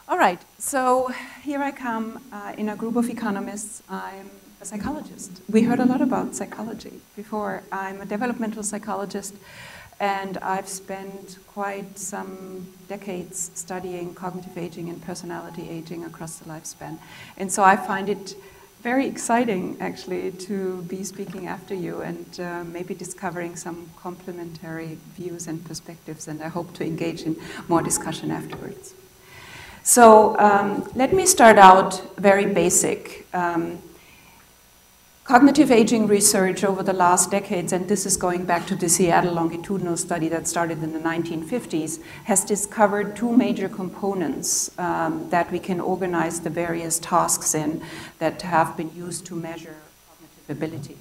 All right, so here I come in a group of economists. I'm a psychologist. We heard a lot about psychology before. I'm a developmental psychologist, and I've spent quite some decades studying cognitive aging and personality aging across the lifespan. And so I find it very exciting, actually, to be speaking after you and maybe discovering some complementary views and perspectives, and I hope to engage in more discussion afterwards. So let me start out very basic. Cognitive aging research over the last decades, and this is going back to the Seattle longitudinal study that started in the 1950s, has discovered two major components that we can organize the various tasks in that have been used to measure cognitive ability.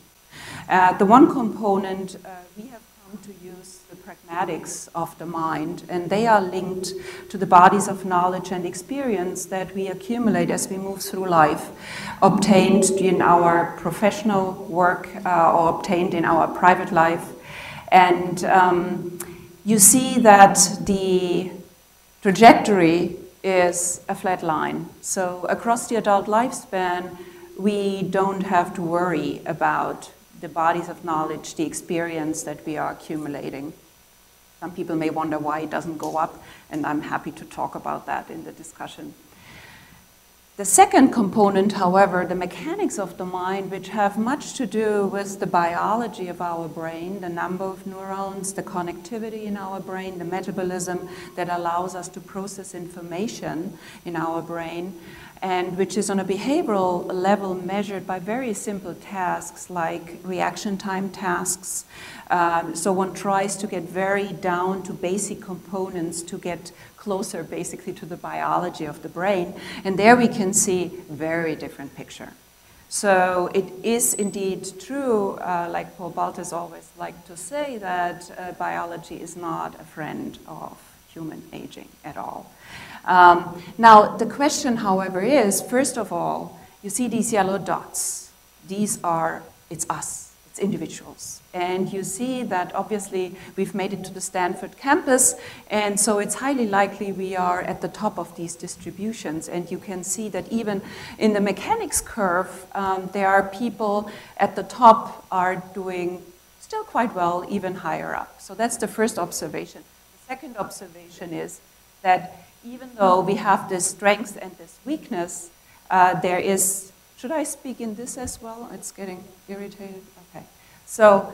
The one component, we have come to use the pragmatics of the mind, and they are linked to the bodies of knowledge and experience that we accumulate as we move through life, obtained in our professional work or obtained in our private life. And you see that the trajectory is a flat line. So across the adult lifespan, we don't have to worry about the bodies of knowledge, the experience that we are accumulating. Some people may wonder why it doesn't go up, and I'm happy to talk about that in the discussion. The second component, however, the mechanics of the mind, which have much to do with the biology of our brain, the number of neurons, the connectivity in our brain, the metabolism that allows us to process information in our brain, and which is on a behavioral level measured by very simple tasks like reaction time tasks. So one tries to get very down to basic components to get closer basically to the biology of the brain. And there we can see very different picture. So it is indeed true, like Paul Baltes always liked to say, that biology is not a friend of human aging at all. Now, the question, however, is, first of all, you see these yellow dots. These are, it's us, it's individuals. And you see that obviously we've made it to the Stanford campus, and so it's highly likely we are at the top of these distributions. And you can see that even in the mechanics curve, there are people at the top are doing still quite well, even higher up. So that's the first observation. The second observation is that even though we have this strength and this weakness, there is, should I speak in this as well? It's getting irritated, okay. So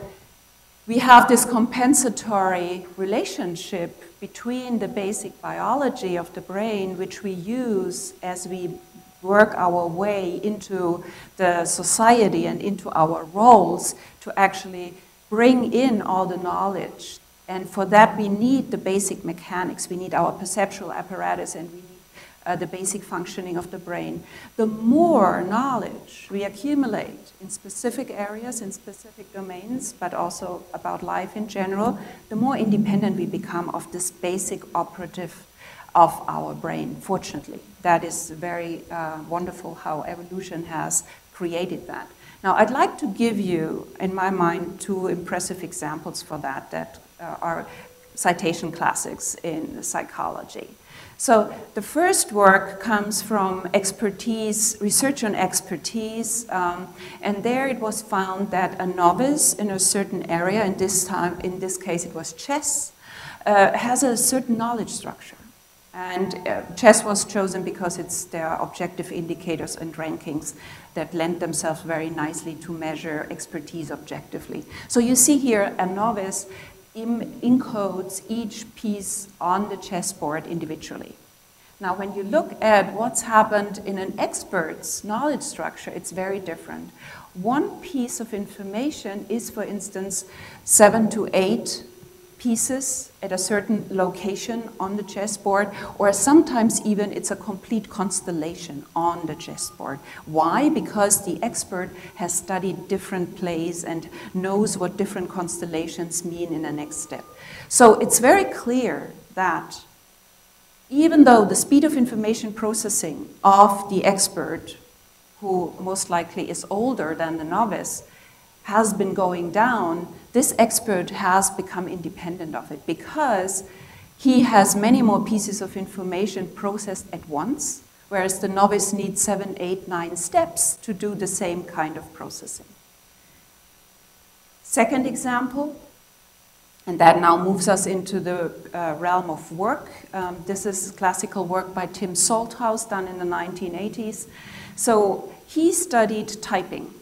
we have this compensatory relationship between the basic biology of the brain, which we use as we work our way into the society and into our roles to actually bring in all the knowledge. And for that, we need the basic mechanics. We need our perceptual apparatus, and we need the basic functioning of the brain. The more knowledge we accumulate in specific areas, in specific domains, but also about life in general, the more independent we become of this basic operative of our brain, fortunately. That is very wonderful how evolution has created that. Now, I'd like to give you, in my mind, two impressive examples for that that are citation classics in psychology. So the first work comes from expertise, research on expertise, and there it was found that a novice in a certain area, in this case it was chess, has a certain knowledge structure. And chess was chosen because there are objective indicators and rankings that lend themselves very nicely to measure expertise objectively. So you see here a novice encodes each piece on the chessboard individually. Now, when you look at what's happened in an expert's knowledge structure, it's very different. One piece of information is, for instance, 7 to 8 pieces at a certain location on the chessboard, or sometimes even it's a complete constellation on the chessboard. Why? Because the expert has studied different plays and knows what different constellations mean in the next step. So it's very clear that even though the speed of information processing of the expert, who most likely is older than the novice, has been going down, this expert has become independent of it because he has many more pieces of information processed at once, whereas the novice needs 7, 8, 9 steps to do the same kind of processing. Second example, and that now moves us into the realm of work. This is classical work by Tim Salthouse done in the 1980s. So he studied typing,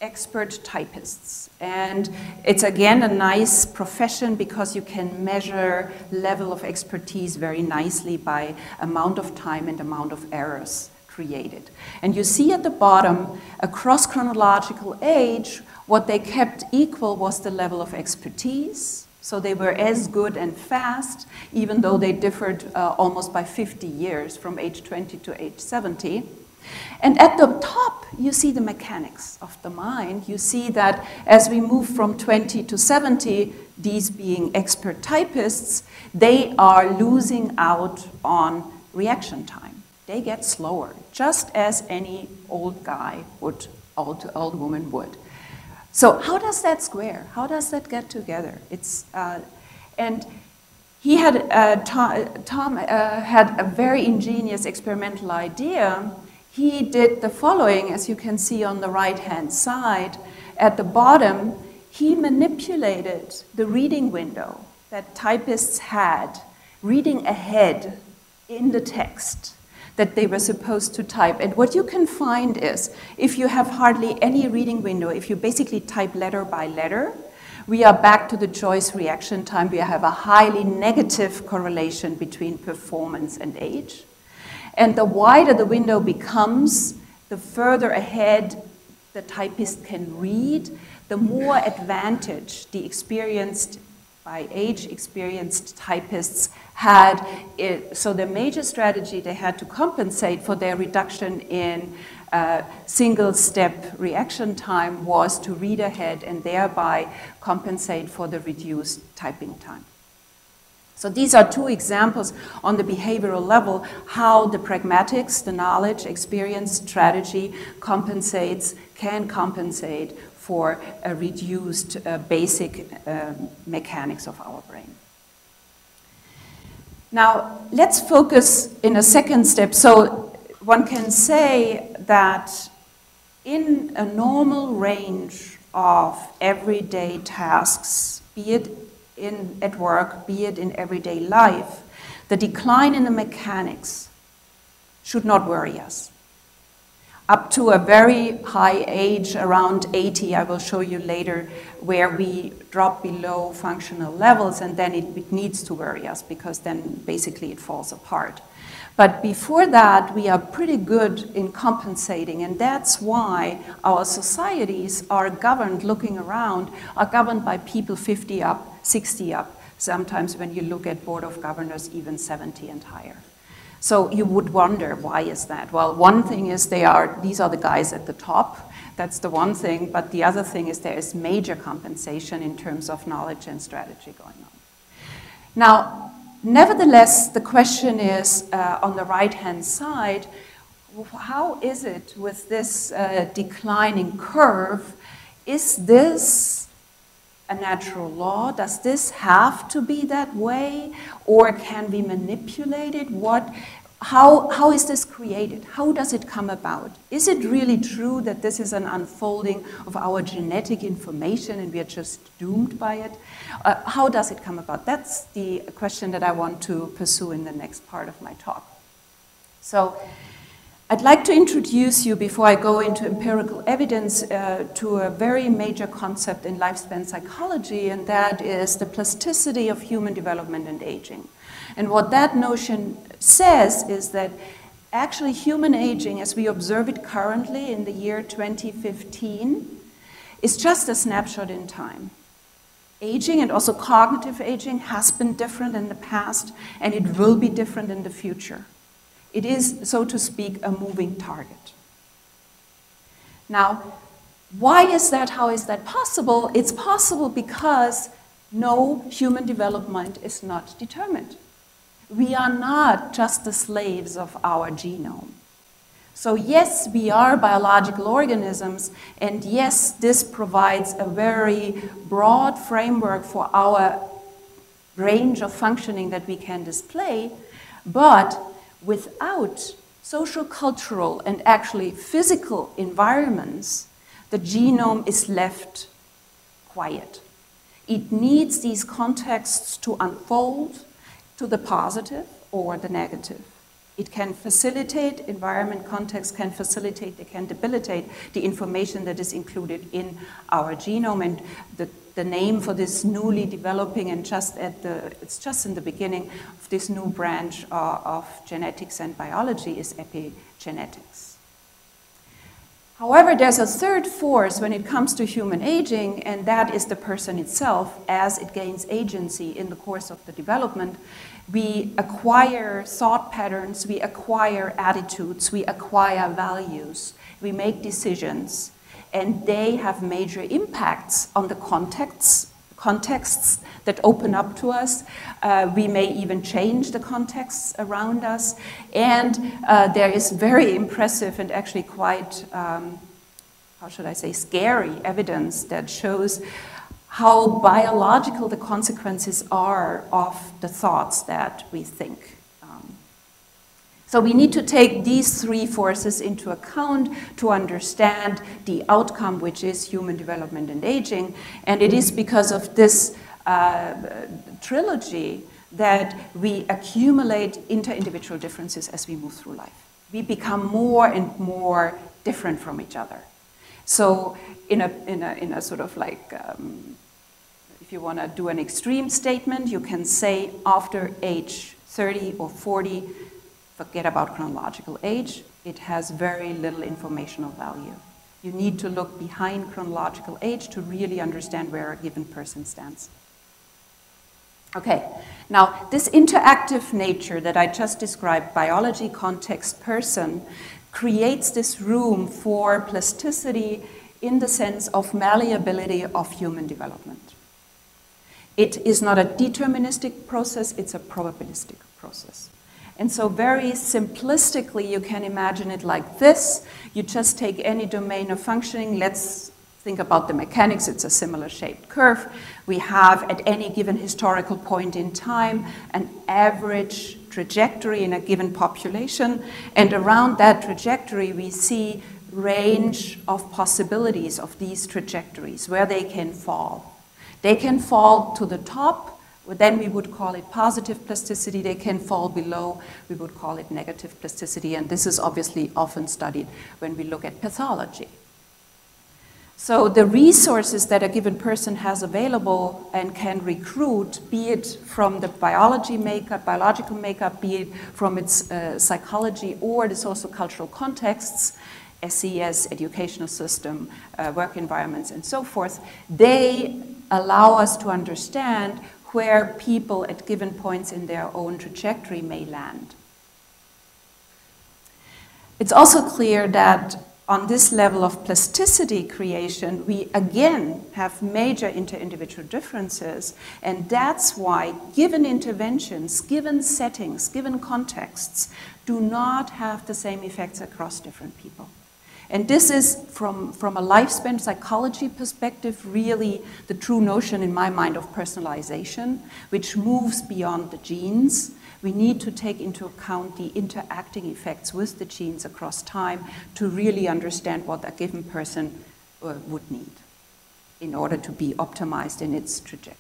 expert typists. And it's again a nice profession because you can measure level of expertise very nicely by amount of time and amount of errors created. And you see at the bottom, across chronological age, what they kept equal was the level of expertise. So they were as good and fast, even though they differed almost by 50 years, from age 20 to age 70. And at the top, you see the mechanics of the mind. You see that as we move from 20 to 70, these being expert typists, they are losing out on reaction time. They get slower, just as any old guy would, old woman would. So how does that square? How does that get together? And he had, Tom had a very ingenious experimental idea. He did the following, as you can see on the right-hand side. At the bottom, he manipulated the reading window that typists had, reading ahead in the text that they were supposed to type. And what you can find is, if you have hardly any reading window, if you basically type letter by letter, we are back to the choice reaction time. We have a highly negative correlation between performance and age. And the wider the window becomes, the further ahead the typist can read, the more advantage the experienced, by age experienced typists had. So the major strategy they had to compensate for their reduction in single step reaction time was to read ahead and thereby compensate for the reduced typing time. So these are two examples on the behavioral level, how the pragmatics, the knowledge, experience, strategy can compensate for a reduced basic mechanics of our brain. Now, let's focus in a second step. So one can say that in a normal range of everyday tasks, be it at work, be it in everyday life, the decline in the mechanics should not worry us. Up to a very high age, around 80, I will show you later, where we drop below functional levels, and then it needs to worry us because then basically it falls apart. But before that, we are pretty good in compensating, and that's why our societies are governed, looking around, are governed by people 50 up, 60 up, sometimes when you look at Board of Governors, even 70 and higher. So you would wonder, why is that? Well, one thing is these are the guys at the top. That's the one thing, but the other thing is there is major compensation in terms of knowledge and strategy going on. Now, nevertheless, the question is, on the right-hand side, how is it with this declining curve? Is this a natural law? Does this have to be that way? Or can we manipulate it? How is this created? How does it come about? Is it really true that this is an unfolding of our genetic information and we are just doomed by it? How does it come about? That's the question that I want to pursue in the next part of my talk. So I'd like to introduce you, before I go into empirical evidence, to a very major concept in lifespan psychology, and that is the plasticity of human development and aging. And what that notion says is that actually human aging, as we observe it currently in the year 2015, is just a snapshot in time. Aging, and also cognitive aging, has been different in the past, and it will be different in the future. It is, so to speak, a moving target. Now, why is that? How is that possible? It's possible because no human development is not determined. We are not just the slaves of our genome. So yes, we are biological organisms, and yes, this provides a very broad framework for our range of functioning that we can display, but without social, cultural, and actually physical environments, the genome is left quiet. It needs these contexts to unfold to the positive or the negative. It can facilitate, environment context can facilitate, it can debilitate the information that is included in our genome. And the name for this newly developing and it's just in the beginning of this new branch of genetics and biology is epigenetics. However, there's a third force when it comes to human aging, and that is the person itself. As it gains agency in the course of the development, we acquire thought patterns, we acquire attitudes, we acquire values, we make decisions, and they have major impacts on the contexts that open up to us. We may even change the contexts around us. And there is very impressive and actually quite, how should I say, scary evidence that shows how biological the consequences are of the thoughts that we think. So we need to take these three forces into account to understand the outcome, which is human development and aging. And it is because of this trilogy that we accumulate inter-individual differences as we move through life. We become more and more different from each other. So in a sort of like, if you want to do an extreme statement, you can say after age 30 or 40, forget about chronological age. It has very little informational value. You need to look behind chronological age to really understand where a given person stands. Okay, now this interactive nature that I just described, biology, context, person, creates this room for plasticity in the sense of malleability of human development. It is not a deterministic process, it's a probabilistic process. And so very simplistically, you can imagine it like this. You just take any domain of functioning. Let's think about the mechanics. It's a similar shaped curve. We have, at any given historical point in time, an average trajectory in a given population. And around that trajectory, we see range of possibilities of these trajectories, where they can fall. They can fall to the top. Then we would call it positive plasticity. They can fall below. We would call it negative plasticity. And this is obviously often studied when we look at pathology. So the resources that a given person has available and can recruit, be it from the biological makeup, be it from its psychology or the socio-cultural contexts, SES, educational system, work environments, and so forth, they allow us to understand where people at given points in their own trajectory may land. It's also clear that on this level of plasticity creation, we again have major inter-individual differences, and that's why given interventions, given settings, given contexts, do not have the same effects across different people. And this is, from a lifespan psychology perspective, really the true notion in my mind of personalization, which moves beyond the genes. We need to take into account the interacting effects with the genes across time to really understand what a given person would need in order to be optimized in its trajectory.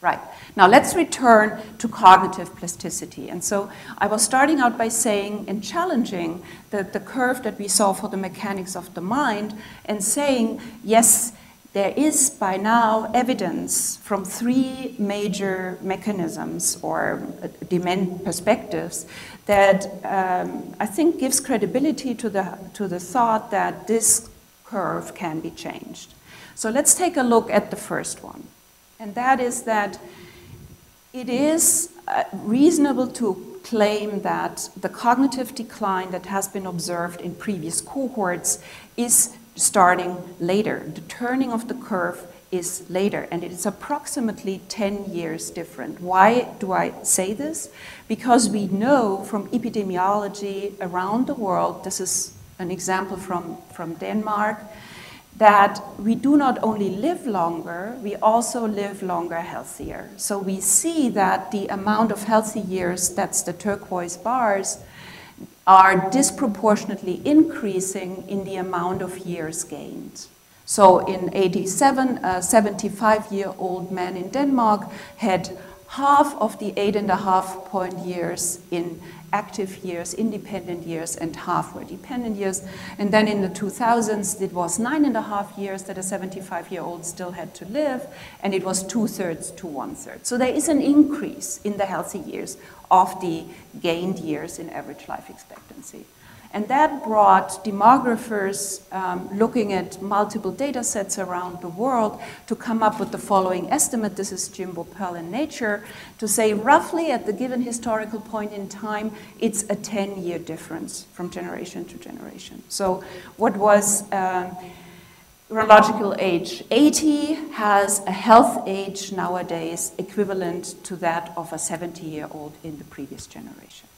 Right, now let's return to cognitive plasticity. And so I was starting out by saying and challenging the curve that we saw for the mechanics of the mind and saying, yes, there is by now evidence from three major mechanisms or demand perspectives that I think gives credibility to the thought that this curve can be changed. So let's take a look at the first one. And that is that it is reasonable to claim that the cognitive decline that has been observed in previous cohorts is starting later. The turning of the curve is later, and it is approximately 10 years different. Why do I say this? Because we know from epidemiology around the world, this is an example from Denmark, that we do not only live longer, we also live longer healthier. So we see that the amount of healthy years, that's the turquoise bars, are disproportionately increasing in the amount of years gained. So in 87, a 75-year-old man in Denmark had half of the 8.5 point years in active years, independent years, and half were dependent years. And then in the 2000s, it was 9.5 years that a 75-year-old still had to live, and it was 2/3 to 1/3. So there is an increase in the healthy years of the gained years in average life expectancy. And that brought demographers looking at multiple data sets around the world to come up with the following estimate. This is Jim Bopel in Nature, to say roughly at the given historical point in time, it's a 10-year difference from generation to generation. So what was chronological age 80 has a health age nowadays equivalent to that of a 70-year-old in the previous generation.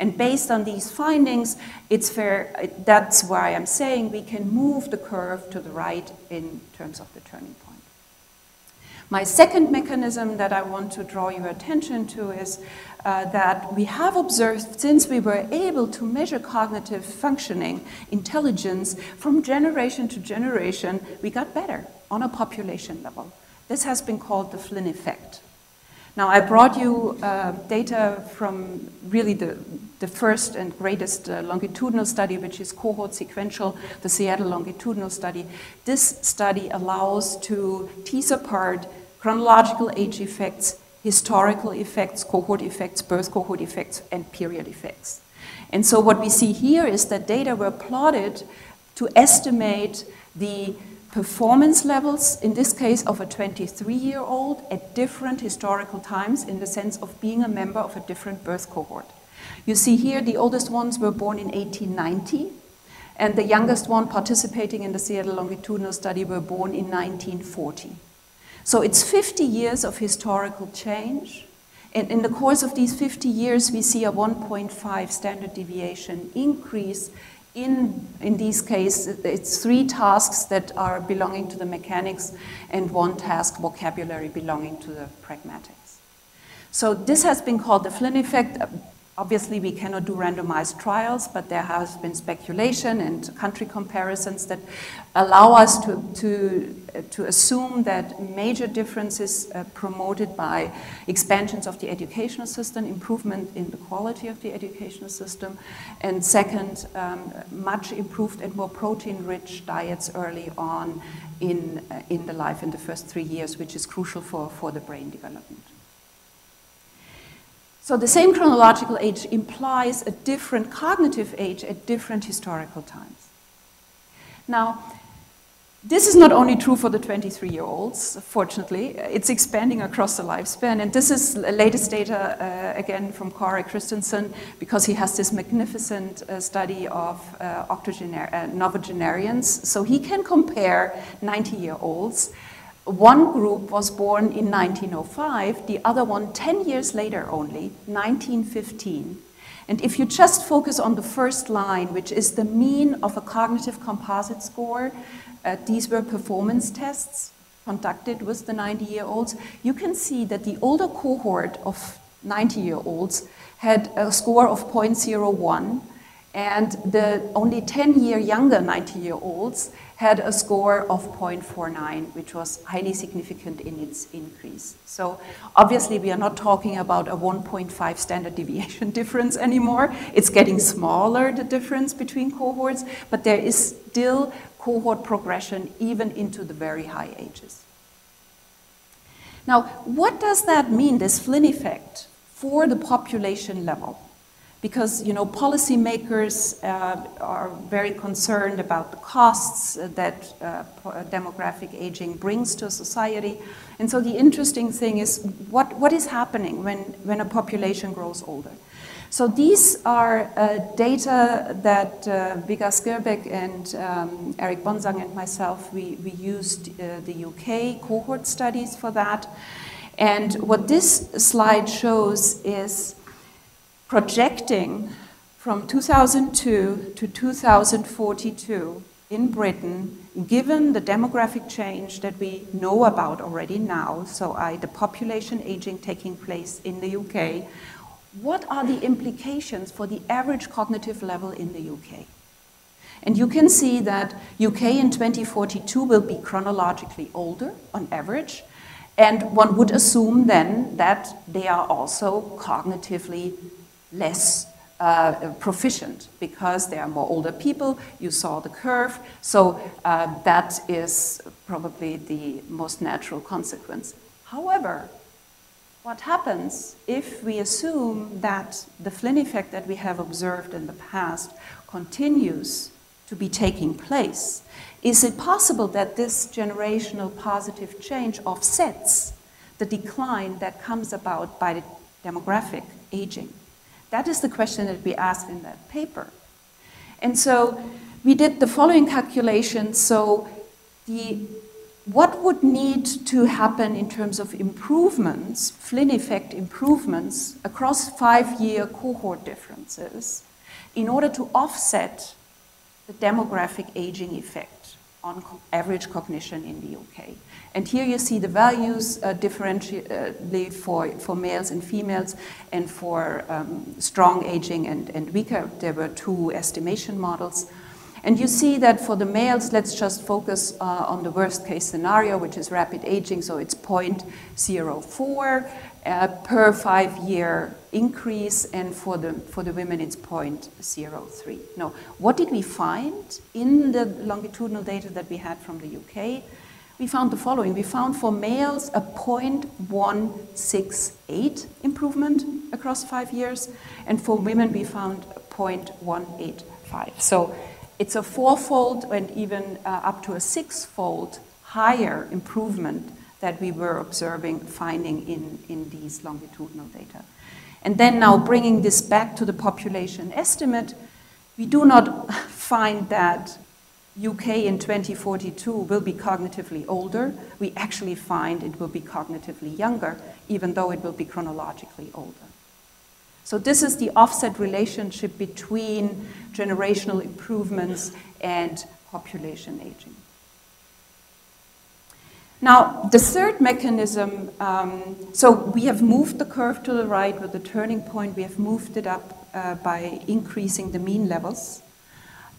And based on these findings, it's fair, that's why I'm saying we can move the curve to the right in terms of the turning point. My second mechanism that I want to draw your attention to is that we have observed, since we were able to measure cognitive functioning, intelligence, from generation to generation, we got better on a population level. This has been called the Flynn Effect. Now, I brought you data from really the first and greatest longitudinal study, which is cohort sequential, the Seattle longitudinal study. This study allows to tease apart chronological age effects, historical effects, cohort effects, birth cohort effects, and period effects. And so what we see here is that data were plotted to estimate the performance levels, in this case of a 23-year-old, at different historical times in the sense of being a member of a different birth cohort. You see here the oldest ones were born in 1890, and the youngest one participating in the Seattle longitudinal study were born in 1940. So it's 50 years of historical change, and in the course of these 50 years we see a 1.5 standard deviation increase. In these cases, it's 3 tasks that are belonging to the mechanics and 1 task vocabulary belonging to the pragmatics. So this has been called the Flynn Effect. Obviously, we cannot do randomized trials, but there has been speculation and country comparisons that allow us to assume that major differences promoted by expansions of the educational system, improvement in the quality of the educational system, and second, much improved and more protein-rich diets early on in the life in the first 3 years, which is crucial for the brain development. So the same chronological age implies a different cognitive age at different historical times. Now, this is not only true for the 23-year-olds, fortunately. It's expanding across the lifespan. And this is latest data, again, from Kåre Christensen, because he has this magnificent study of novogenarians. So he can compare 90-year-olds. One group was born in 1905, the other one 10 years later only, 1915. And if you just focus on the first line, which is the mean of a cognitive composite score, these were performance tests conducted with the 90-year-olds, you can see that the older cohort of 90-year-olds had a score of 0.01, and the only 10-year younger 90-year-olds had a score of 0.49, which was highly significant in its increase. So obviously we are not talking about a 1.5 standard deviation difference anymore. It's getting smaller, the difference between cohorts, but there is still cohort progression even into the very high ages. Now, what does that mean, this Flynn effect, for the population level? Because, you know, policymakers are very concerned about the costs that demographic aging brings to society. And so the interesting thing is what is happening when a population grows older. So these are data that Vikas Skirbek and Eric Bonsang and myself, we used the UK cohort studies for that. And what this slide shows is projecting from 2002 to 2042 in Britain, given the demographic change that we know about already now, so the population aging taking place in the UK, what are the implications for the average cognitive level in the UK? And you can see that UK in 2042 will be chronologically older on average, and one would assume then that they are also cognitively less proficient because there are more older people. You saw the curve, so that is probably the most natural consequence. However, what happens if we assume that the Flynn effect that we have observed in the past continues to be taking place? Is it possible that this generational positive change offsets the decline that comes about by the demographic aging? That is the question that we asked in that paper. And so we did the following calculation. So what would need to happen in terms of improvements, Flynn effect improvements, across 5-year cohort differences in order to offset the demographic aging effect on average cognition in the UK. And here you see the values differentially for males and females, and for strong aging and weaker. There were 2 estimation models. And you see that for the males, let's just focus on the worst case scenario, which is rapid aging, so it's 0.04 per 5-year increase, and for the women it's 0.03. Now, what did we find in the longitudinal data that we had from the UK? We found the following. We found for males a 0.168 improvement across 5 years, and for women we found 0.185. So it's a 4-fold and even up to a 6-fold higher improvement that we were finding in these longitudinal data. And then now bringing this back to the population estimate, we do not find that UK in 2042 will be cognitively older. We actually find it will be cognitively younger, even though it will be chronologically older. So this is the offset relationship between generational improvements and population aging. Now, the third mechanism, so we have moved the curve to the right with the turning point. We have moved it up by increasing the mean levels.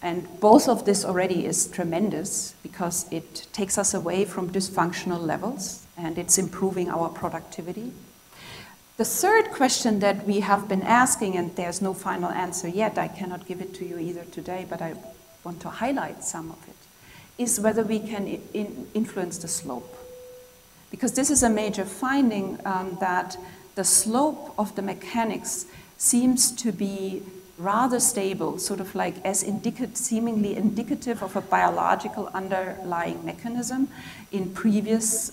And both of this already is tremendous because it takes us away from dysfunctional levels and it's improving our productivity. The third question that we have been asking, and there's no final answer yet, I cannot give it to you either today, but I want to highlight some of it, is whether we can influence the slope. Because this is a major finding that the slope of the mechanics seems to be rather stable, sort of like as seemingly indicative of a biological underlying mechanism in previous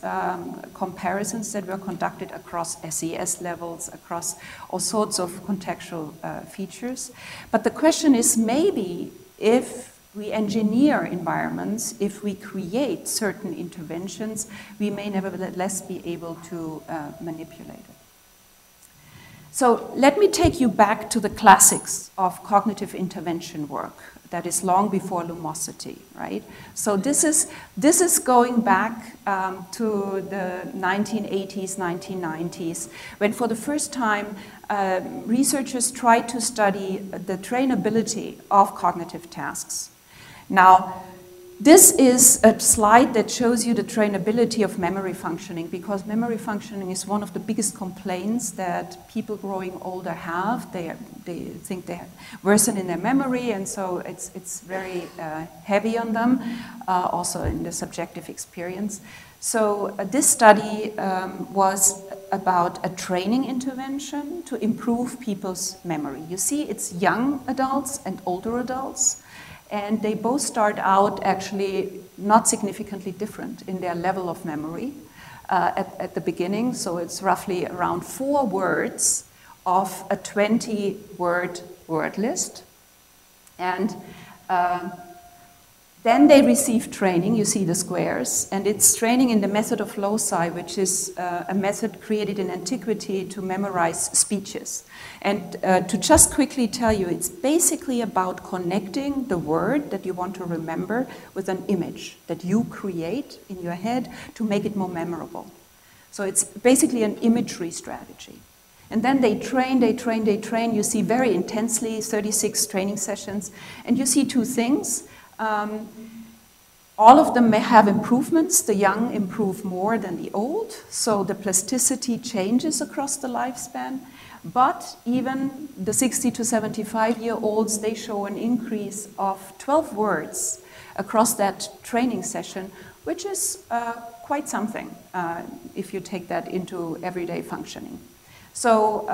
comparisons that were conducted across SES levels, across all sorts of contextual features. But the question is, maybe if we engineer environments, if we create certain interventions, we may nevertheless be able to manipulate it. So let me take you back to the classics of cognitive intervention work that is long before lumosity, right? So this is going back to the 1980s, 1990s, when for the first time researchers tried to study the trainability of cognitive tasks. Now, this is a slide that shows you the trainability of memory functioning, because memory functioning is one of the biggest complaints that people growing older have. They think they worsen in their memory, and so it's very heavy on them, also in the subjective experience. So this study was about a training intervention to improve people's memory. You see, it's young adults and older adults. And they both start out actually not significantly different in their level of memory at the beginning. So it's roughly around 4 words of a 20-word word list. And Then they receive training, you see the squares, and it's training in the method of loci, which is a method created in antiquity to memorize speeches. And to just quickly tell you, it's basically about connecting the word that you want to remember with an image that you create in your head to make it more memorable. So it's basically an imagery strategy. And then they train, they train, they train. You see very intensely 36 training sessions, and you see two things. All of them may have improvements. The young improve more than the old, so the plasticity changes across the lifespan. But even the 60 to 75-year-olds, they show an increase of 12 words across that training session, which is quite something if you take that into everyday functioning. So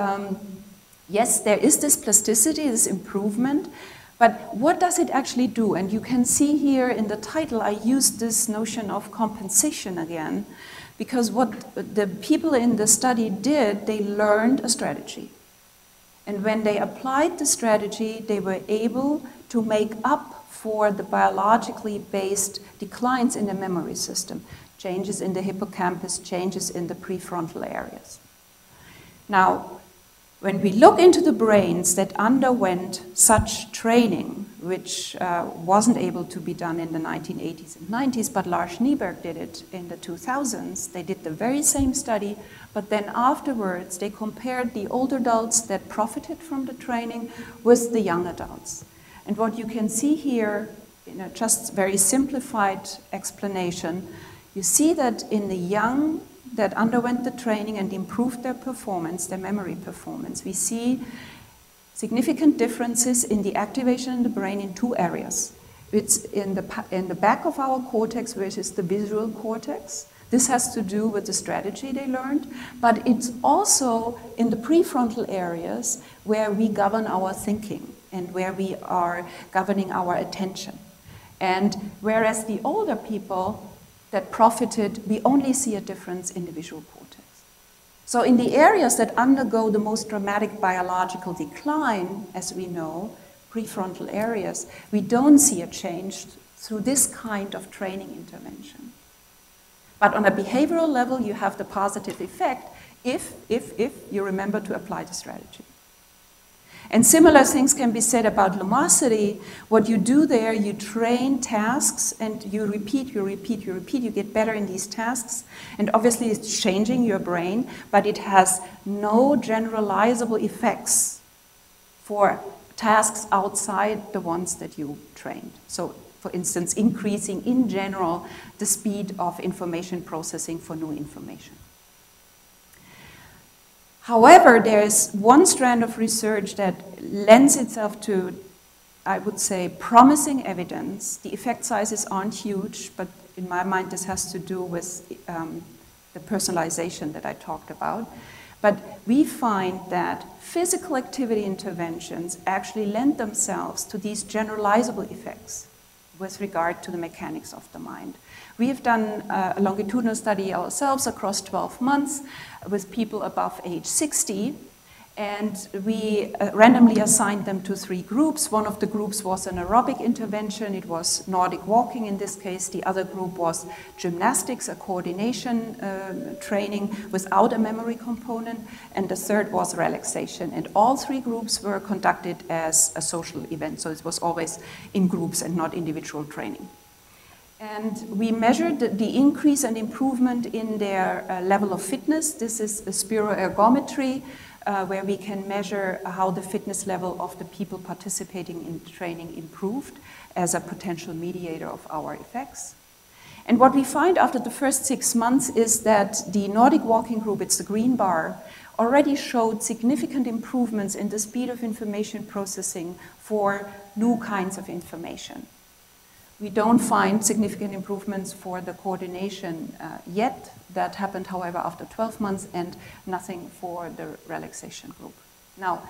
yes, there is this plasticity, this improvement. But what does it actually do? And you can see here in the title, I used this notion of compensation again, because what the people in the study did, they learned a strategy. And when they applied the strategy, they were able to make up for the biologically based declines in the memory system, changes in the hippocampus, changes in the prefrontal areas. Now, when we look into the brains that underwent such training, which wasn't able to be done in the 1980s and 90s, but Lars Nyberg did it in the 2000s, they did the very same study, but then afterwards they compared the older adults that profited from the training with the young adults. And what you can see here, in a just very simplified explanation, you see that in the young that underwent the training and improved their performance, their memory performance, we see significant differences in the activation in the brain in two areas. It's in the back of our cortex, which is the visual cortex. This has to do with the strategy they learned, but it's also in the prefrontal areas where we govern our thinking and where we are governing our attention. And whereas the older people that profited, we only see a difference in the visual cortex. So in the areas that undergo the most dramatic biological decline, as we know, prefrontal areas, we don't see a change through this kind of training intervention. But on a behavioral level, you have the positive effect if you remember to apply the strategy. And similar things can be said about lumosity. What you do there, you train tasks and you repeat, you get better in these tasks. And obviously it's changing your brain, but it has no generalizable effects for tasks outside the ones that you trained. So for instance, increasing in general the speed of information processing for new information. However, there is one strand of research that lends itself to, I would say, promising evidence. The effect sizes aren't huge, but in my mind this has to do with the personalization that I talked about. But we find that physical activity interventions actually lend themselves to these generalizable effects with regard to the mechanics of the mind. We have done a longitudinal study ourselves across 12 months with people above age 60, and we randomly assigned them to 3 groups. One of the groups was an aerobic intervention. It was Nordic walking in this case. The other group was gymnastics, a coordination training without a memory component. And the third was relaxation. And all 3 groups were conducted as a social event. So it was always in groups and not individual training. And we measured the increase and improvement in their level of fitness. This is a spiroergometry, where we can measure how the fitness level of the people participating in training improved as a potential mediator of our effects. And what we find after the first 6 months is that the Nordic walking group, it's the green bar, already showed significant improvements in the speed of information processing for new kinds of information. We don't find significant improvements for the coordination yet. That happened, however, after 12 months, and nothing for the relaxation group. Now,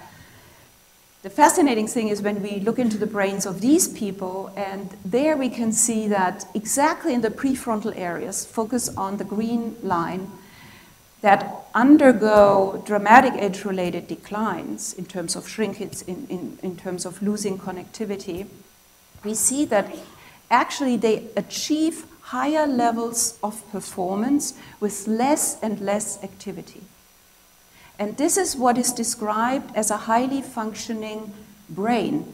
the fascinating thing is when we look into the brains of these people, and there we can see that exactly in the prefrontal areas, focus on the green line, that undergo dramatic age-related declines in terms of shrinkage, in terms of losing connectivity, we see that actually they achieve higher levels of performance with less and less activity. And this is what is described as a highly functioning brain,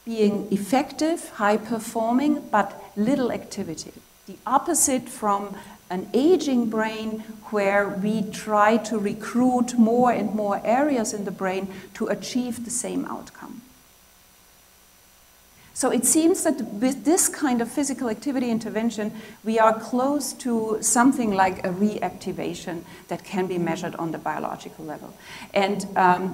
being effective, high performing, but little activity. The opposite from an aging brain where we try to recruit more and more areas in the brain to achieve the same outcome. So it seems that with this kind of physical activity intervention, we are close to something like a reactivation that can be measured on the biological level. And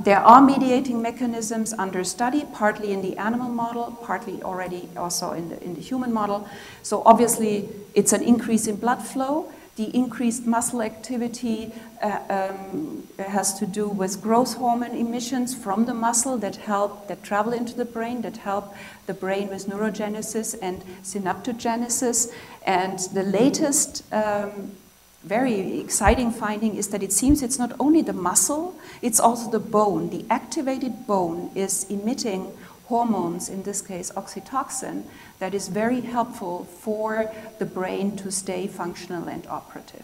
there are mediating mechanisms under study, partly in the animal model, partly already also in the human model. So obviously, it's an increase in blood flow. The increased muscle activity has to do with growth hormone emissions from the muscle that travel into the brain, that help the brain with neurogenesis and synaptogenesis. And the latest very exciting finding is that it seems it's not only the muscle, it's also the bone. The activated bone is emitting hormones, in this case oxytocin, that is very helpful for the brain to stay functional and operative.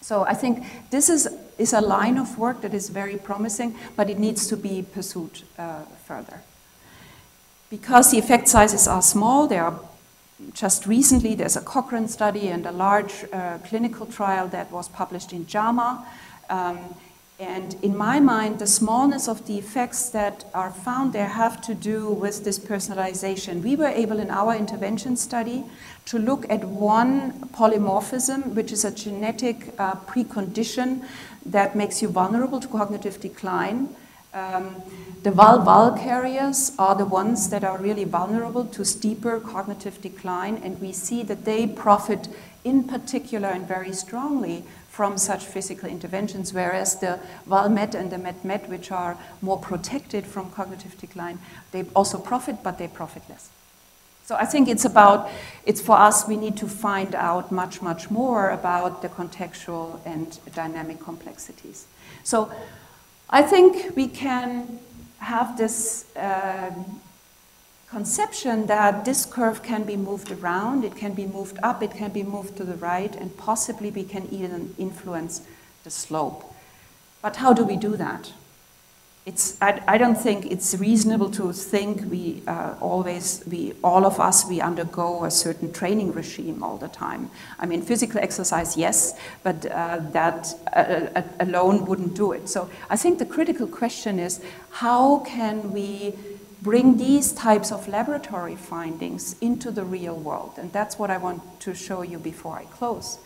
So I think this is a line of work that is very promising, but it needs to be pursued further. Because the effect sizes are small, just recently there's a Cochrane study and a large clinical trial that was published in JAMA. And in my mind, the smallness of the effects that are found there have to do with this personalization. We were able in our intervention study to look at one polymorphism, which is a genetic precondition that makes you vulnerable to cognitive decline. The Val-Val carriers are the ones that are really vulnerable to steeper cognitive decline, and we see that they profit in particular and very strongly from such physical interventions, whereas the Val-Met and the Met-Met, which are more protected from cognitive decline, they also profit, but they profit less. So I think it's for us, we need to find out much, much more about the contextual and dynamic complexities. So I think we can have this conception that this curve can be moved around, it can be moved up, it can be moved to the right, and possibly we can even influence the slope. But how do we do that? I don't think it's reasonable to think all of us undergo a certain training regime all the time. I mean, physical exercise, yes, but that alone wouldn't do it. So I think the critical question is, how can we bring these types of laboratory findings into the real world? And that's what I want to show you before I close.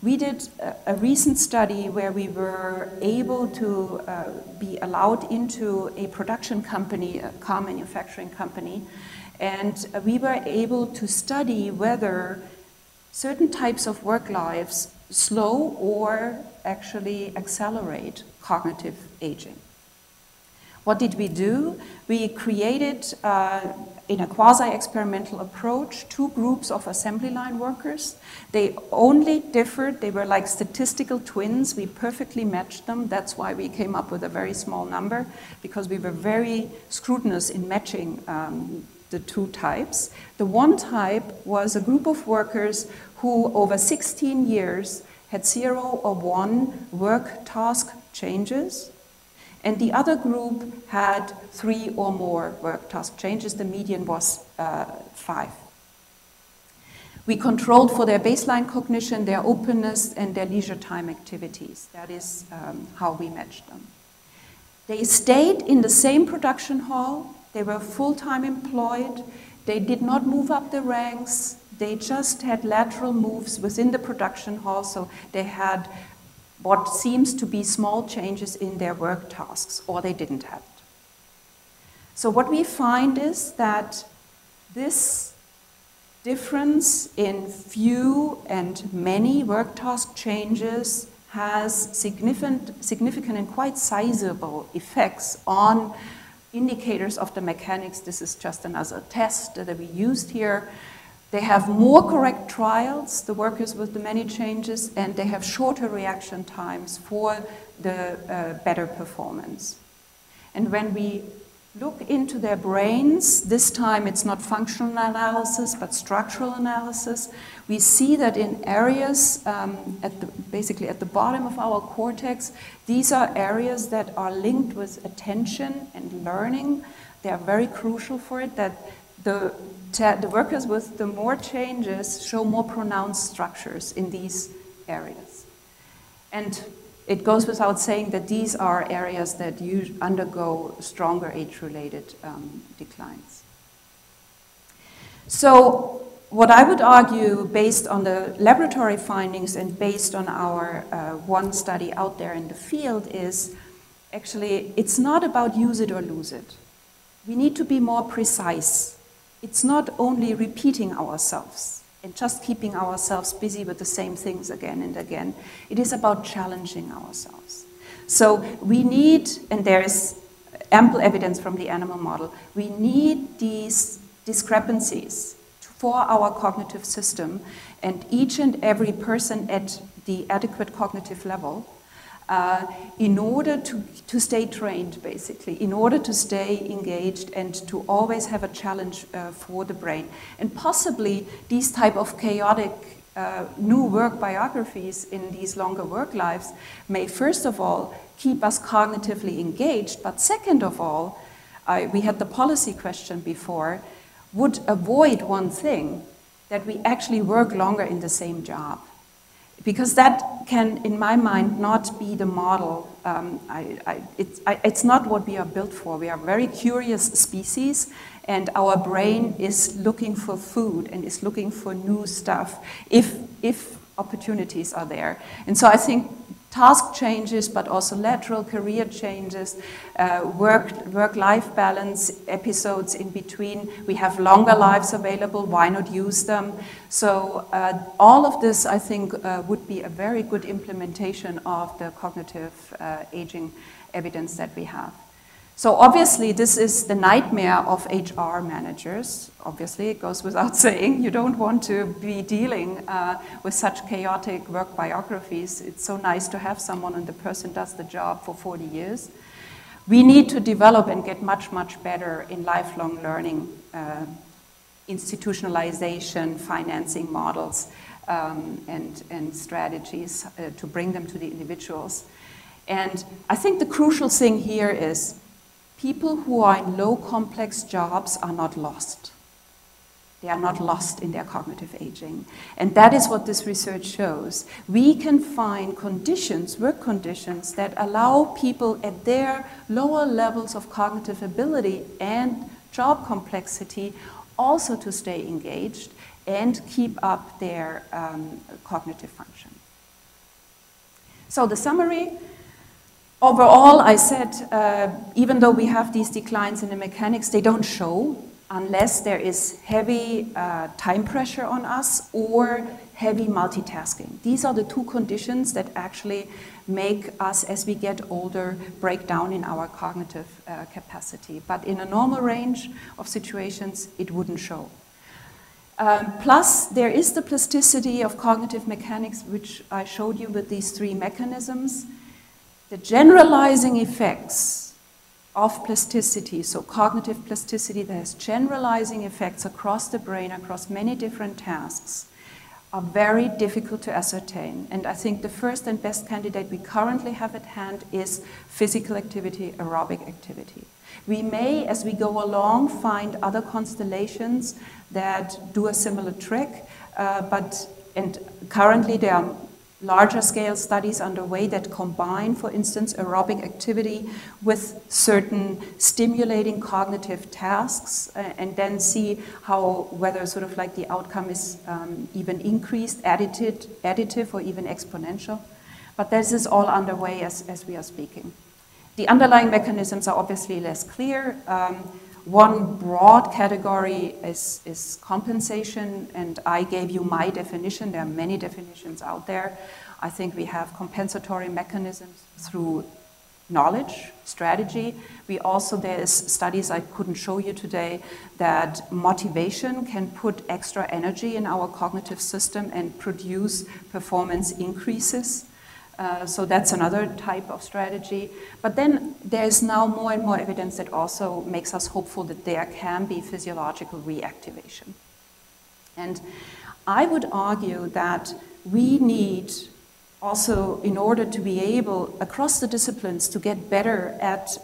We did a recent study where we were able to be allowed into a production company, a car manufacturing company, and we were able to study whether certain types of work lives slow or actually accelerate cognitive aging. What did we do? We created, in a quasi-experimental approach, two groups of assembly line workers. They only differed, they were like statistical twins. We perfectly matched them. That's why we came up with a very small number, because we were very scrutinous in matching the two types. The one type was a group of workers who, over 16 years, had 0 or 1 work task changes. And the other group had 3 or more work task changes. The median was 5. We controlled for their baseline cognition, their openness, and their leisure time activities. That is how we matched them. They stayed in the same production hall. They were full-time employed. They did not move up the ranks. They just had lateral moves within the production hall, so they had what seems to be small changes in their work tasks, or they didn't have it. So what we find is that this difference in few and many work task changes has significant and quite sizable effects on indicators of the mechanics. This is just another test that we used here. They have more correct trials, the workers with the many changes, and they have shorter reaction times for the better performance. And when we look into their brains. This time it's not functional analysis, but structural analysis. We see that in areas, basically at the bottom of our cortex, these are areas that are linked with attention and learning. They are very crucial for it, that the workers with the more changes show more pronounced structures in these areas. And it goes without saying that these are areas that undergo stronger age-related declines. So what I would argue, based on the laboratory findings and based on our one study out there in the field, is actually it's not about use it or lose it. We need to be more precise. It's not only repeating ourselves and just keeping ourselves busy with the same things again and again. It is about challenging ourselves. So we need, and there is ample evidence from the animal model, we need these discrepancies for our cognitive system, and each and every person at the adequate cognitive level in order to stay trained, basically, in order to stay engaged and to always have a challenge for the brain. And possibly these type of chaotic new work biographies in these longer work lives may, first of all, keep us cognitively engaged, but second of all, we had the policy question before, would avoid one thing, that we actually work longer in the same job. Because that can, in my mind, not be the model. It's not what we are built for. We are a very curious species, and our brain is looking for food and is looking for new stuff if opportunities are there. And so I think task changes, but also lateral career changes, work-life balance, episodes in between. We have longer lives available, why not use them? So all of this, I think, would be a very good implementation of the cognitive aging evidence that we have. So obviously, this is the nightmare of HR managers. Obviously, it goes without saying. You don't want to be dealing with such chaotic work biographies. It's so nice to have someone and the person does the job for 40 years. We need to develop and get much, much better in lifelong learning, institutionalization, financing models, and strategies to bring them to the individuals. And I think the crucial thing here is people who are in low complex jobs are not lost. They are not lost in their cognitive aging. And that is what this research shows. We can find conditions, work conditions, that allow people at their lower levels of cognitive ability and job complexity also to stay engaged and keep up their cognitive function. So the summary. Overall, I said, even though we have these declines in the mechanics, they don't show unless there is heavy time pressure on us or heavy multitasking. These are the two conditions that actually make us, as we get older, break down in our cognitive capacity. But in a normal range of situations, it wouldn't show. Plus, there is the plasticity of cognitive mechanics, which I showed you with these three mechanisms. The generalizing effects of plasticity, so cognitive plasticity that has generalizing effects across the brain, across many different tasks, are very difficult to ascertain. And I think the first and best candidate we currently have at hand is physical activity, aerobic activity. We may, as we go along, find other constellations that do a similar trick, and currently there are larger scale studies underway that combine, for instance, aerobic activity with certain stimulating cognitive tasks, and then see whether sort of like the outcome is even increased, additive, or even exponential. But this is all underway as we are speaking. The underlying mechanisms are obviously less clear. One broad category is compensation, and I gave you my definition. There are many definitions out there. I think we have compensatory mechanisms through knowledge, strategy. There is studies I couldn't show you today that motivation can put extra energy in our cognitive system and produce performance increases. So that's another type of strategy. But then there's now more and more evidence that also makes us hopeful that there can be physiological reactivation. And I would argue that we need also, in order to be able, across the disciplines, to get better at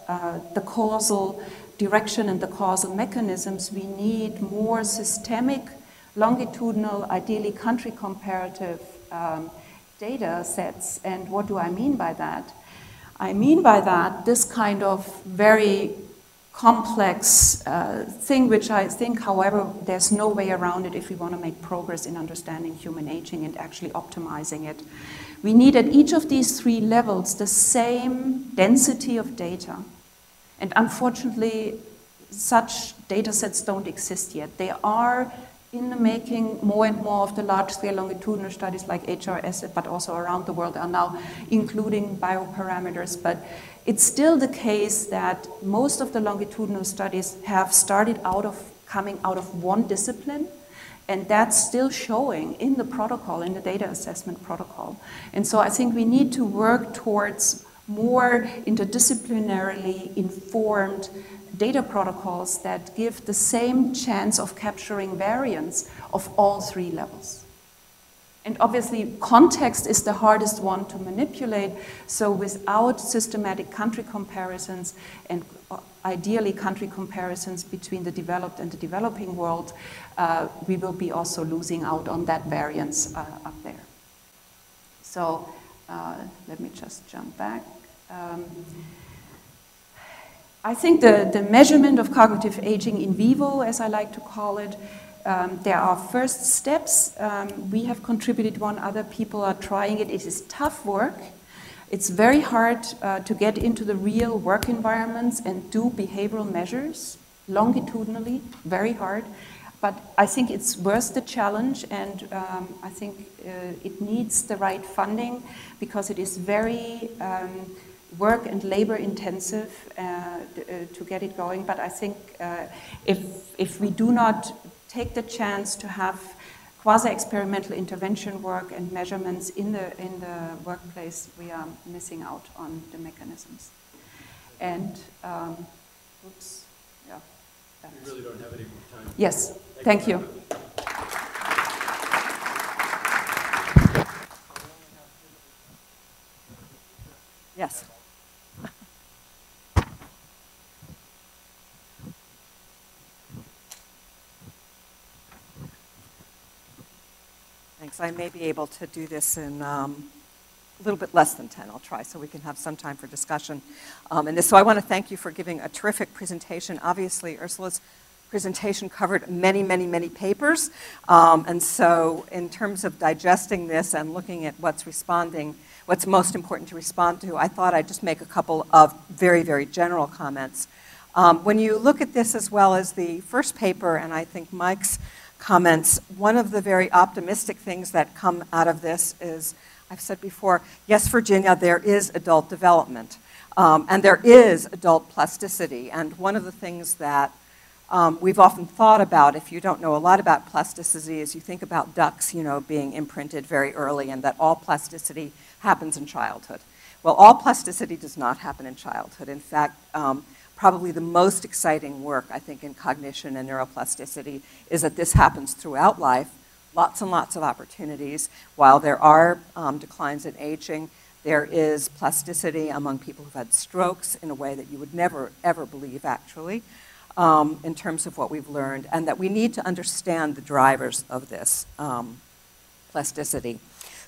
the causal direction and the causal mechanisms, we need more systemic, longitudinal, ideally country comparative data sets. And what do I mean by that? I mean by that this kind of very complex thing, which I think, however, there's no way around it if we want to make progress in understanding human aging and actually optimizing it. We need at each of these three levels the same density of data. And unfortunately, such data sets don't exist yet. They are in the making. More and more of the large-scale longitudinal studies like HRS, but also around the world, are now including bioparameters. But it's still the case that most of the longitudinal studies have started coming out of one discipline, and that's still showing in the protocol, in the data assessment protocol. And so I think we need to work towards more interdisciplinarily informed data protocols that give the same chance of capturing variance of all three levels. And obviously, context is the hardest one to manipulate, so without systematic country comparisons and ideally country comparisons between the developed and the developing world, we will be also losing out on that variance up there. So let me just jump back. I think the measurement of cognitive aging in vivo, as I like to call it, there are first steps. We have contributed one, other people are trying it. It is tough work. It's very hard to get into the real work environments and do behavioral measures longitudinally, very hard. But I think it's worth the challenge, and I think it needs the right funding because it is very work and labor intensive to get it going. But I think if we do not take the chance to have quasi-experimental intervention work and measurements in the workplace, we are missing out on the mechanisms. And, oops, yeah. We really don't have any more time. Yes, thank you. Yes. Thanks. I may be able to do this in a little bit less than 10. I'll try so we can have some time for discussion. So I want to thank you for giving a terrific presentation. Obviously, Ursula's presentation covered many, many, many papers. And so in terms of digesting this and looking at what's most important to respond to, I thought I'd just make a couple of very, very general comments. When you look at this as well as the first paper, and I think Mike's comments, one of the very optimistic things that come out of this is, I've said before, yes, Virginia, there is adult development, and there is adult plasticity. And one of the things that we've often thought about, if you don't know a lot about plasticity, is you think about ducks, being imprinted very early, and that all plasticity happens in childhood. Well, all plasticity does not happen in childhood. In fact, probably the most exciting work, I think, in cognition and neuroplasticity is that this happens throughout life, lots and lots of opportunities. While there are declines in aging, there is plasticity among people who've had strokes in a way that you would never, ever believe, actually, in terms of what we've learned, and that we need to understand the drivers of this plasticity.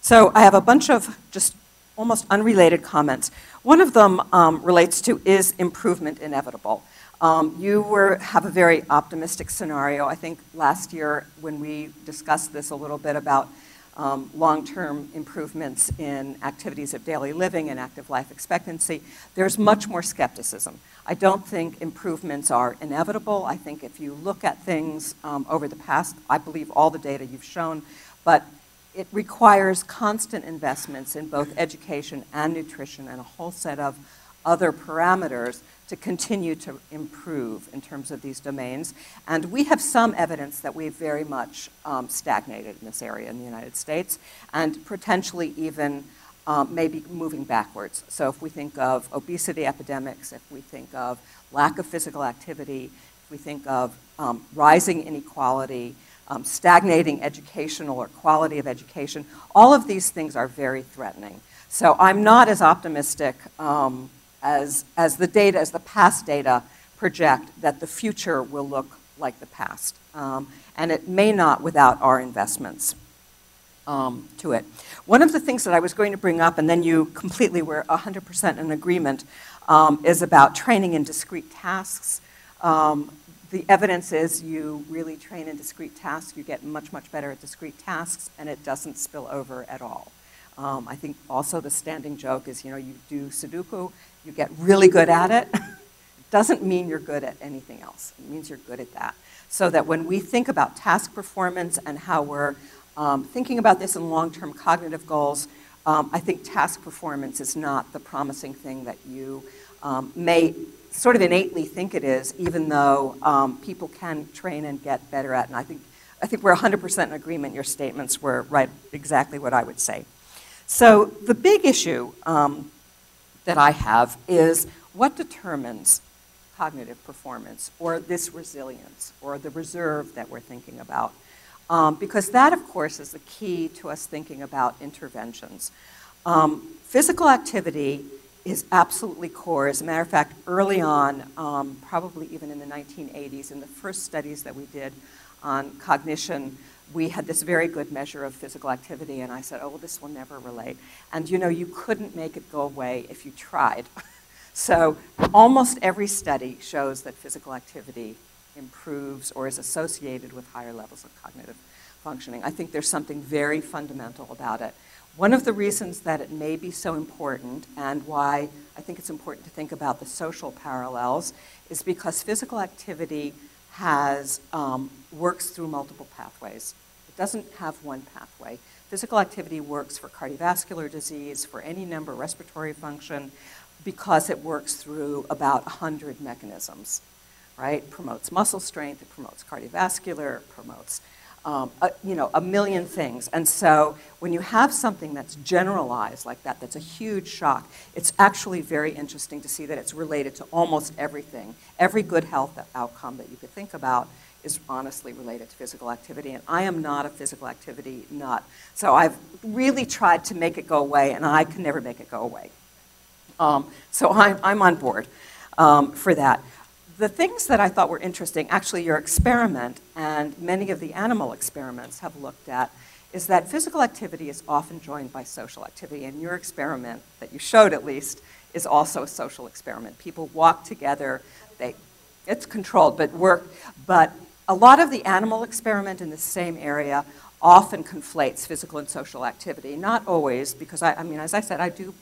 So I have a bunch of just almost unrelated comments. One of them relates to, is improvement inevitable? You have a very optimistic scenario. I think last year when we discussed this a little bit about long-term improvements in activities of daily living and active life expectancy, there's much more skepticism. I don't think improvements are inevitable. I think if you look at things over the past, I believe all the data you've shown, but it requires constant investments in both education and nutrition and a whole set of other parameters to continue to improve in terms of these domains. And we have some evidence that we've very much stagnated in this area in the United States, and potentially even maybe moving backwards. So if we think of obesity epidemics, if we think of lack of physical activity, if we think of rising inequality, stagnating educational or quality of education, all of these things are very threatening. So I'm not as optimistic as the past data project that the future will look like the past. And it may not without our investments to it. One of the things that I was going to bring up, and then you completely were 100% in agreement, is about training in discrete tasks. The evidence is you really train in discrete tasks, you get much, much better at discrete tasks, and it doesn't spill over at all. I think also the standing joke is, you do Sudoku, you get really good at it. It doesn't mean you're good at anything else. It means you're good at that. So that when we think about task performance and how we're thinking about this in long-term cognitive goals, I think task performance is not the promising thing that you may sort of innately think it is, even though people can train and get better at it. And I think we're 100% in agreement. Your statements were right, exactly what I would say. So the big issue that I have is what determines cognitive performance, or this resilience, or the reserve that we're thinking about. Because that, of course, is the key to us thinking about interventions. Physical activity is absolutely core. As a matter of fact, early on, probably even in the 1980s, in the first studies that we did on cognition, we had this very good measure of physical activity, and I said, oh, well, this will never relate. And you couldn't make it go away if you tried. So almost every study shows that physical activity improves or is associated with higher levels of cognitive functioning. I think there's something very fundamental about it. One of the reasons that it may be so important, and why I think it's important to think about the social parallels, is because physical activity works through multiple pathways. It doesn't have one pathway. Physical activity works for cardiovascular disease, for any number of respiratory function, because it works through about 100 mechanisms, right? It promotes muscle strength, it promotes cardiovascular, it promotes a million things. And so when you have something that's generalized like that, that's a huge shock, it's actually very interesting to see that it's related to almost everything. Every good health outcome that you could think about is honestly related to physical activity. And I am not a physical activity nut. So I've really tried to make it go away, and I can never make it go away. So I'm on board for that. The things that I thought were interesting, actually your experiment and many of the animal experiments have looked at, is that physical activity is often joined by social activity. And your experiment, that you showed at least, is also a social experiment. People walk together, it's controlled, but a lot of the animal experiment in the same area often conflates physical and social activity. Not always, because I mean, as I said, I do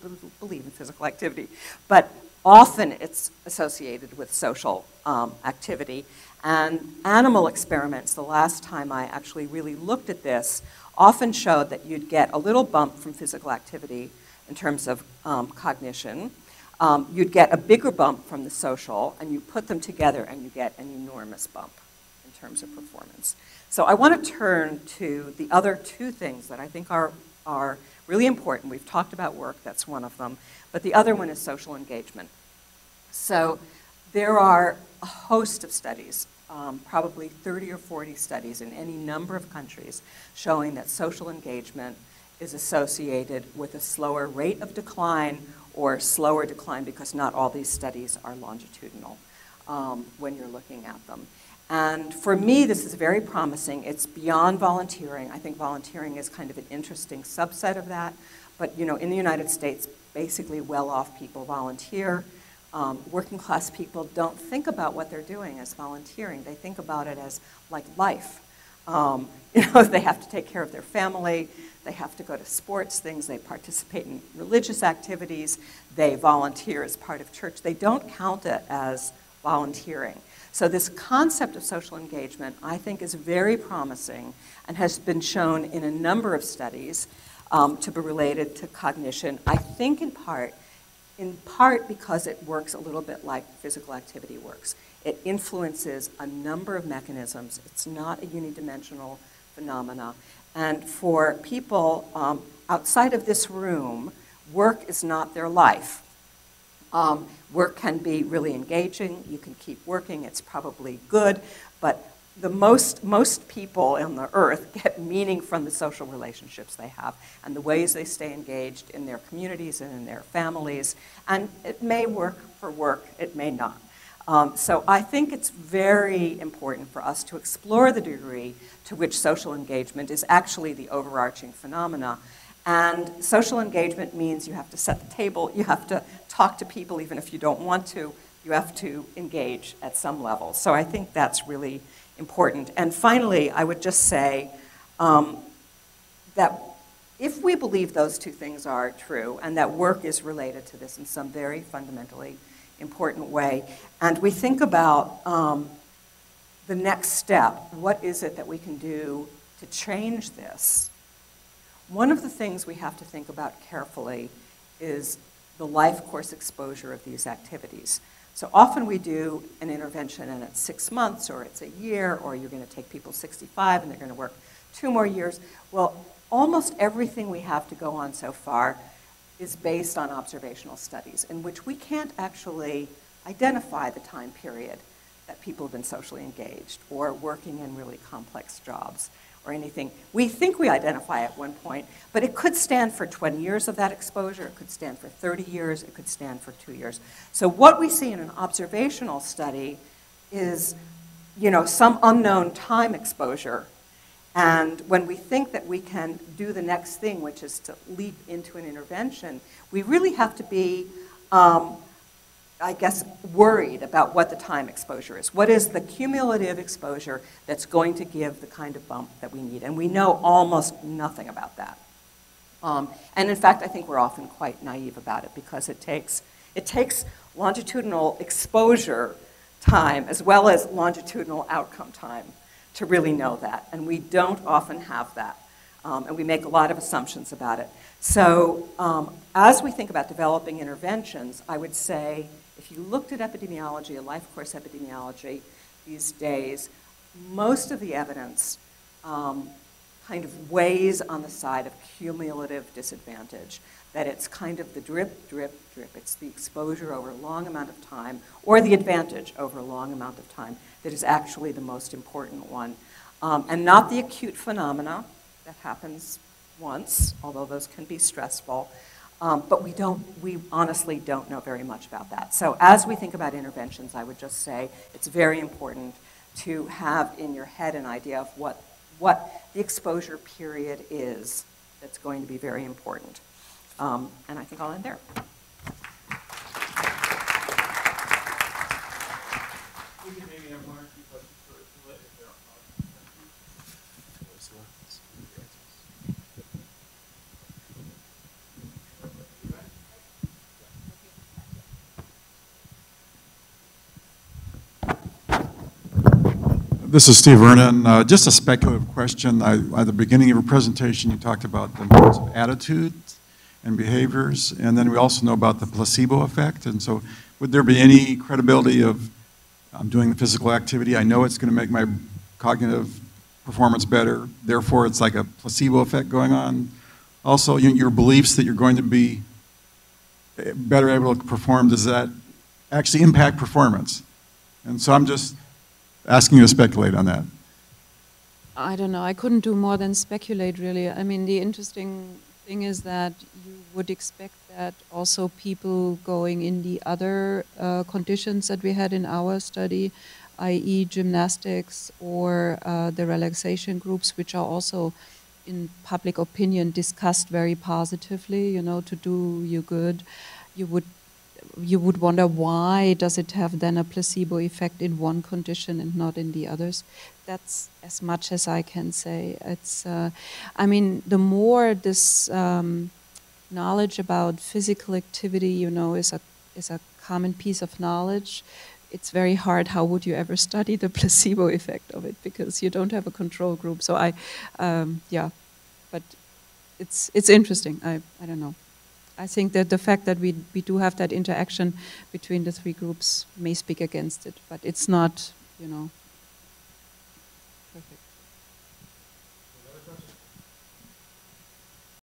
believe in physical activity, but often it's associated with social activity. And animal experiments, the last time I actually really looked at this, often showed that you'd get a little bump from physical activity in terms of cognition. You'd get a bigger bump from the social, and you put them together and you get an enormous bump in terms of performance. So I want to turn to the other two things that I think are really important. We've talked about work, that's one of them, but the other one is social engagement. So there are a host of studies, probably 30 or 40 studies in any number of countries, showing that social engagement is associated with a slower rate of decline or slower decline, because not all these studies are longitudinal when you're looking at them. And for me, this is very promising. It's beyond volunteering. I think volunteering is kind of an interesting subset of that. But in the United States, basically well-off people volunteer. Working class people don't think about what they're doing as volunteering. They think about it as like life. They have to take care of their family. They have to go to sports things. They participate in religious activities. They volunteer as part of church. They don't count it as volunteering. So this concept of social engagement, I think, is very promising and has been shown in a number of studies to be related to cognition. I think in part because it works a little bit like physical activity works. It influences a number of mechanisms. It's not a unidimensional phenomena. And for people outside of this room, work is not their life. Work can be really engaging. You can keep working. It's probably good. But most people on the earth get meaning from the social relationships they have and the ways they stay engaged in their communities and in their families. And it may work for work. It may not. So I think it's very important for us to explore the degree to which social engagement is actually the overarching phenomena. And social engagement means you have to set the table, you have to talk to people even if you don't want to, you have to engage at some level. So I think that's really important. And finally, I would just say that if we believe those two things are true and that work is related to this in some very fundamentally important way, and we think about the next step, what is it that we can do to change this? One of the things we have to think about carefully is the life course exposure of these activities. So often we do an intervention and it's 6 months or it's a year, or you're going to take people 65 and they're going to work 2 more years. Well, almost everything we have to go on so far is based on observational studies in which we can't actually identify the time period that people have been socially engaged or working in really complex jobs or anything. We think we identify at one point, but it could stand for 20 years of that exposure, it could stand for 30 years, it could stand for 2 years. So what we see in an observational study is, some unknown time exposure. And when we think that we can do the next thing, which is to leap into an intervention, we really have to be, worried about what the time exposure is. What is the cumulative exposure that's going to give the kind of bump that we need? And we know almost nothing about that. And in fact, I think we're often quite naive about it because it takes longitudinal exposure time as well as longitudinal outcome time to really know that. And we don't often have that. And we make a lot of assumptions about it. So as we think about developing interventions, I would say if you looked at epidemiology, a life course epidemiology these days, most of the evidence kind of weighs on the side of cumulative disadvantage, that it's kind of the drip, drip, drip. It's the exposure over a long amount of time, or the advantage over a long amount of time, that is actually the most important one. And not the acute phenomena that happens once, although those can be stressful. But we honestly don't know very much about that. So as we think about interventions, I would just say it's very important to have in your head an idea of what the exposure period is. That's going to be very important. And I think I'll end there. We can maybe have 1 or 2 questions for Ursula if there are. Ursula. This is Steve Vernon. Just a speculative question. At the beginning of your presentation, you talked about the importance of attitudes and behaviors, and then we also know about the placebo effect. And so would there be any credibility of, I'm doing the physical activity, I know it's going to make my cognitive performance better, therefore it's like a placebo effect going on? Also, your beliefs that you're going to be better able to perform, does that actually impact performance? And so I'm just asking you to speculate on that. I don't know. I couldn't do more than speculate, really. I mean, the interesting thing is that you would expect that also people going in the other conditions that we had in our study, i.e. gymnastics or the relaxation groups, which are also in public opinion discussed very positively, to do you good, you would wonder why does it have then a placebo effect in one condition and not in the others. That's as much as I can say. It's, I mean, the more this knowledge about physical activity, is a common piece of knowledge, it's very hard. How would you ever study the placebo effect of it because you don't have a control group? So yeah, but it's interesting. I don't know. I think that the fact that we do have that interaction between the 3 groups may speak against it, but it's not, perfect. Another question?